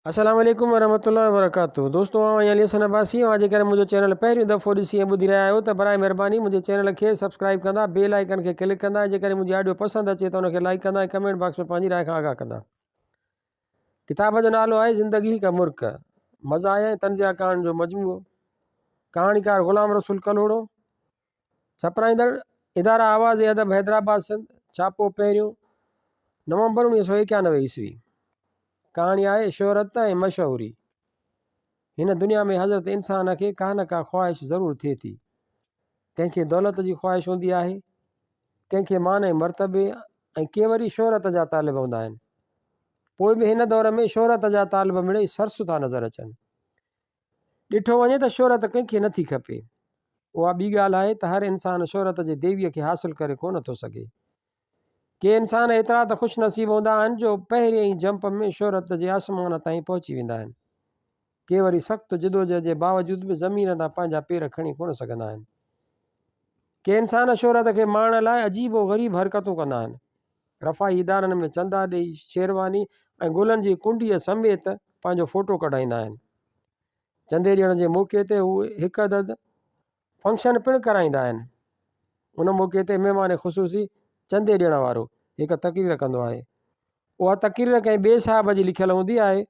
अस्सलाम वालेकुम वरहमतुल्लाहि वबरकातुहू। दोस्तों अली हसन अब्बासी आज करे मुझे चैनल पहिरियों दफ़ो ॾिसी ऐं ॿुधी रहिया आहियो त बराए महिरबानी मुझे चैनल खे सब्सक्राइब कंदा, बेल आइकन खे क्लिक कंदा, जेकॾहिं मुंहिंजी ऑडियो पसंदि अचे त उनखे लाइक कंदा ऐं कमेंट बॉक्स में पंहिंजी राय खां आगाह कंदा। किताब जो नालो आहे ज़िंदगी का मुर्क, मज़ाहिया ऐं तंज़िया कहाणी जो मजमूओ। कहाणीकार ग़ुलाम रसूल कलोड़ो। छपराईंदड़ इदारा आवाज़ अदब हैदराबाद सिंध। छापो पहिरियों नवंबर 1991 ईस्वी। कहाणी आहे शोहरत ऐं मशहूरी। हिन दुनिया में हज़रत इंसान खे का न का ख़्वाहिश ज़रूरु थिए थी। कंहिंखे दौलत जी ख़्वाहिश हूंदी आहे, कंहिंखे मान ऐं मर्तबे ऐं के वरी शोहरत जा तालिब हूंदा आहिनि। पोइ बि हिन दौर में शोहरत जा तालिब मिड़ई सरसु था नज़र अचनि। ॾिठो वञे त शोहरत कंहिंखे नथी खपे। उहा ॿी ॻाल्हि आहे त हर इंसानु शोहरत जे देवीअ खे हासिलु करे कोन थो सघे। के इंसान एतिरा त ख़ुशनसीब हूंदा आहिनि जो पहिरें ई जंप में शोहरत जे आसमान ताईं पहुची वेंदा आहिनि। के वरी सख़्तु जिदोजहद जे बावजूदि बि ज़मीन तां पंहिंजा पेर खणी कोन सघंदा आहिनि। के इंसान शोहरत खे माणण लाइ अजीबो ग़रीब हरकतूं कंदा आहिनि। रफ़ाई इदारनि में चंदा ॾेई शेरवानी ऐं गुलनि जी कुंडीअ समेत पंहिंजो फ़ोटो कढाईंदा आहिनि। चंदे ॾियण जे मौक़े ते उहे हिकु अदद फंक्शन पिणु कराईंदा आहिनि। उन मौक़े ते महिमान ख़ुसूसी चंदे ॾियण वारो हिकु तक़रीर कंदो आहे। उहा तक़रीर कंहिं ॿिए साहिब जी लिखियलु हूंदी आहे।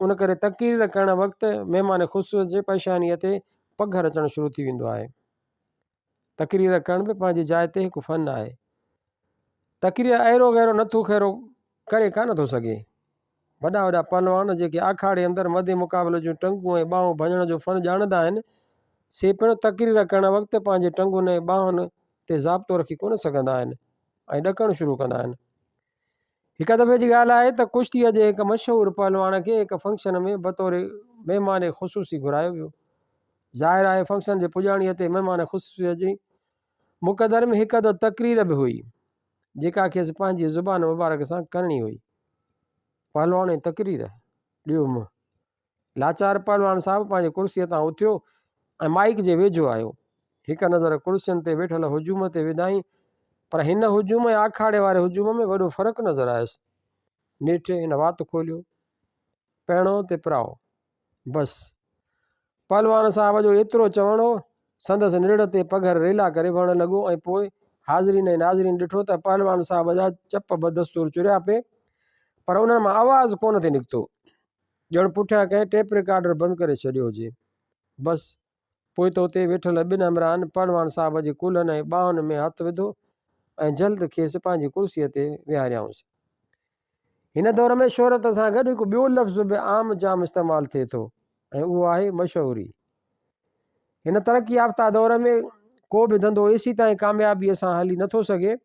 उन करे तक़रीर करणु वक़्तु महिमान ख़ुशूस जे पेशानीअ ते पघर अचणु शुरू थी वेंदो आहे। तक़रीर करण बि पंहिंजी जाइ ते हिकु फ़न आहे। तक़रीर अहिड़ो गहिरो नथो खैरो करे कान थो सघे। वॾा वॾा पहलवान जेके आखाड़े अंदरि मदे मुक़ाबले जूं टंगूं ऐं ॿाहूं भञण जो फ़न ॼाणंदा आहिनि, से पिणु तक़रीर करण वक़्तु पंहिंजे टंगुनि ऐं ॿाहुनि ते ज़ाब्तो रखी कोन सघंदा आहिनि ऐं ॾकणु शुरू कंदा आहिनि। हिकु दफ़े जी ॻाल्हि आहे त कुश्तीअ जे हिकु मशहूरु पहलवान खे हिकु फंक्शन में बतौर महिमान ख़ुसूसी घुरायो वियो। ज़ाहिर आहे फंक्शन जे पुॼाणीअ ते महिमान ख़ुसूसीअ जी मुक़दर में हिकु अदद तक़रीर बि हुई, जेका खेसि पंहिंजी ज़ुबान मुबारक सां करणी हुई। पहलवान ऐं तक़रीर ॾियो मुंहुं। लाचार पहलवान साहिबु पंहिंजे कुर्सीअ तां उथियो ऐं माइक जे वेझो आयो। हिकु नज़र कुर्सियुनि ते वेठल हुजूम ते विधाई, पर हिन हुजूम ऐं आखाड़े वारे हुजूम में वॾो फ़र्क़ु नज़र आयुसि। नेठि हिन वात खोलियो, पहिरियों ते पिराओ, बसि। पहलवान साहिब जो एतिरो चवणो संदसि निड़ ते पघर रेला करे वहणु लॻो ऐं पोइ हाज़रीन ऐं नाज़रीन ॾिठो त पहलवान साहिब जा चप बदस्तूर चुरिया पिए, पर उन्हनि मां आवाज़ु कोन थी निकितो। ॼण पुठियां कंहिं टेप रिकार्डर बंदि करे छॾियो हुजे। बसि पोइ त उते वेठल ॿिनि अमरान पहलवान साहिब जे कुल्हनि ऐं ॿाहुनि में हथु विधो ऐं जल्द खेसि पंहिंजी कुर्सीअ ते विहारियाऊंसि। हिन दौर में शोहरत सां गॾु हिकु ॿियो लफ़्ज़ बि आम जाम इस्तेमालु थिए थो ऐं उहो आहे मशहूरी। हिन तरक़ी याफ़्ता दौर में को बि धंधो एसी ताईं कामयाबीअ सां हली नथो सघे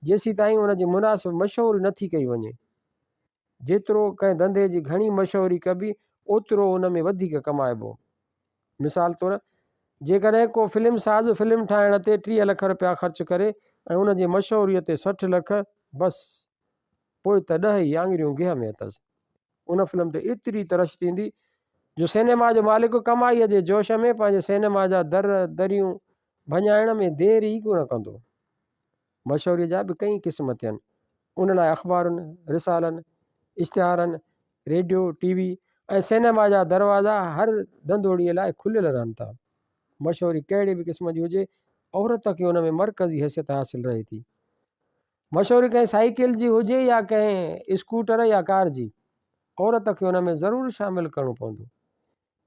जेसी ताईं उनजी मुनासिब मशहूरी नथी कई वञे। जेतिरो कंहिं धंधे जी घणी मशहूरी कबी ओतिरो उन में वधीक कमाइबो। मिसाल तौरु जेकॾहिं को फिल्म साज़ फिल्म ठाहिण ते 30 लख रुपया ख़र्च करे ऐं उनजी मशहूरीअ ते 60 लख, बसि पोइ त 10 ई आङिरियूं गिह में अथसि। उन फिल्म ते एतिरी तरश थींदी जो सिनेमा जो मालिक कमाईअ जे जोश में पंहिंजे सिनेमा जा दरियूं भञाइण में देरि ई कोन कंदो। मशहूरीअ जा बि कई क़िस्म थियनि। उन लाइ अख़बारुनि, रिसालनि, इश्तिहारनि, रेडियो, टीवी ऐं सिनेमा जा दरवाज़ा हर धंधोड़ीअ लाइ खुलियल रहनि था। मशहूरी कहिड़े बि क़िस्म जी हुजे, औरत खे उन में मरकज़ी हैसियत हासिलु रहे थी। मशहूरी कंहिं साइकिल जी हुजे या कंहिं स्कूटर या कार जी, औरत खे उन में ज़रूरु शामिलु करिणो पवंदो।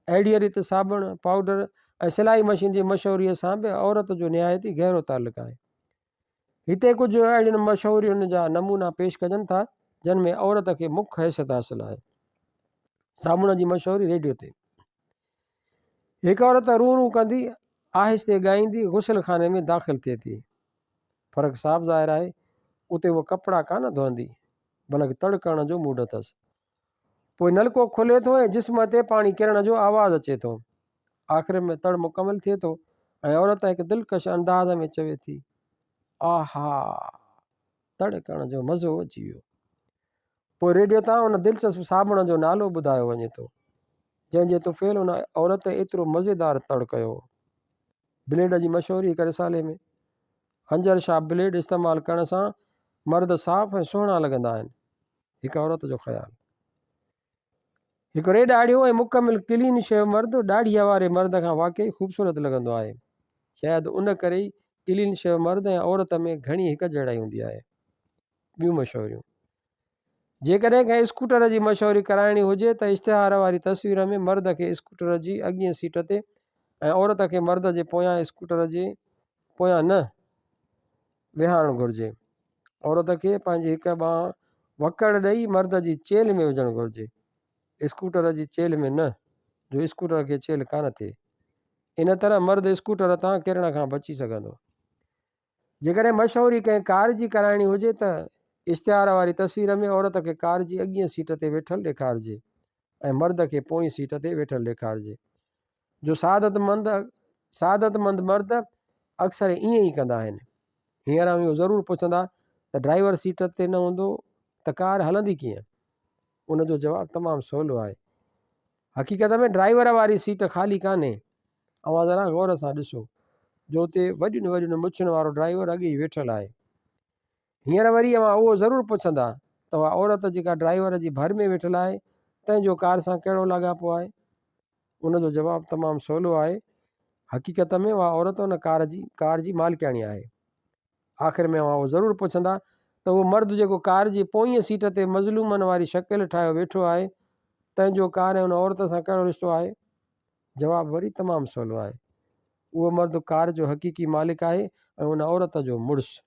अहिड़ीअ रीति साबुण, पाउडर ऐं सिलाई मशीन जी मशहूरीअ सां बि औरत जो निहायती गहिरो तालुक़ु आहे। हिते कुझु अहिड़ियुनि मशहूरियुनि जा नमूना पेश कजनि था जिन में औरत खे मुख्य हैसियत हासिलु आहे। साबुण जी मशहूरी रेडियो ते। हिकु औरत रू रू कंदी आहिस्ते ॻाईंदी गुसल खाने में दाख़िल थिए थी। फ़र्क़ु साफ़ ज़ाहिर आहे, उते उहा कपिड़ा कान धोईंदी बल्कि तड़ करण जो मूड अथसि। पोइ नलको खुले थो ऐं जिस्म ते पाणी किरण जो आवाज़ु अचे थो। आख़िर में तड़ मुकमल थिए थो ऐं औरत हिकु दिलकश अंदाज़ में चवे थी, आहा, तड़ करण जो मज़ो अची वियो। पोइ रेडियो तां उन दिलचस्प साबुण जो नालो ॿुधायो वञे थो जंहिंजे तुफ़ैल उन औरत एतिरो मज़ेदार तड़ कयो। ब्लेड जी मशहूरी हिकु रिसाले में। खंजर शाह ब्लेड इस्तेमालु करण सां मर्द साफ़ ऐं सुहिणा लॻंदा आहिनि। हिकु औरत जो ख़्यालु। हिकिड़े ॾाढियो ऐं मुकमिल क्लीन शेव मर्द ॾाढीअ वारे मर्द खां वाक़ई ख़ूबसूरत लॻंदो आहे। शायदि उन करे ई क्लीन शेव मर्द ऐं औरत में घणी हिकु जहिड़ाई हूंदी आहे। ॿियूं मशहूरियूं, जेकॾहिं कंहिं स्कूटर जी मशहूरी कराइणी हुजे त इश्तिहार वारी तस्वीर में मर्द खे स्कूटर जी अॻिए सीट ते ऐं औरत खे मर्द जे पोयां स्कूटर जे पोयां न विहारणु घुरिजे। औरत खे पंहिंजी हिकु ॿांह वकड़ ॾेई मर्द जी चेल में विझणु घुरिजे, स्कूटर जी चेल में न, जो स्कूटर खे चेल कान थिए। इन तरह मर्द स्कूटर तां किरण खां बची सघंदो। जेकॾहिं मशहूरी कंहिं कार जी कराइणी हुजे त इश्तिहार वारी तस्वीर में औरत खे कार जी अॻिए सीट ते वेठल ॾेखारिजे ऐं मर्द खे पोईं सीट ते वेठल ॾेखारिजे। जो सादतमंद मर्द अक्सर ईअं ई कंदा आहिनि। हींअर इहो ज़रूरु पुछंदा त ड्राइवर सीट ते न हूंदो त कार हलंदी कीअं? उनजो जवाबु तमामु सवलो आहे। हक़ीक़त में ड्राइवर वारी सीट ख़ाली कान्हे। अवां ज़रा गौर सां ॾिसो, जो उते वॾियुनि वॾियुनि मुछुनि वारो ड्राइवर अॻे ई वेठल आहे। हींअर वरी अवां उहो ज़रूरु पुछंदा त उहा औरत जेका ड्राइवर जी भर में वेठल आहे तंहिंजो कार सां कहिड़ो लाॻापो आहे? उनजो जवाबु तमामु सवलो आहे। हक़ीक़त में उहा औरत उन कार जी मालिकाणी आहे। आख़िर में अवां उहो ज़रूरु पुछंदा त उहो मर्द जेको कार जी पोईं सीट ते मज़लूमनि वारी शकिल ठाहियो वेठो आहे तंहिंजो कार ऐं उन औरत सां कहिड़ो रिश्तो आहे? जवाबु वरी तमामु सवलो आहे। उहो मर्द कार जो हक़ीक़ी मालिक आहे ऐं उन औरत जो मुड़ुसु।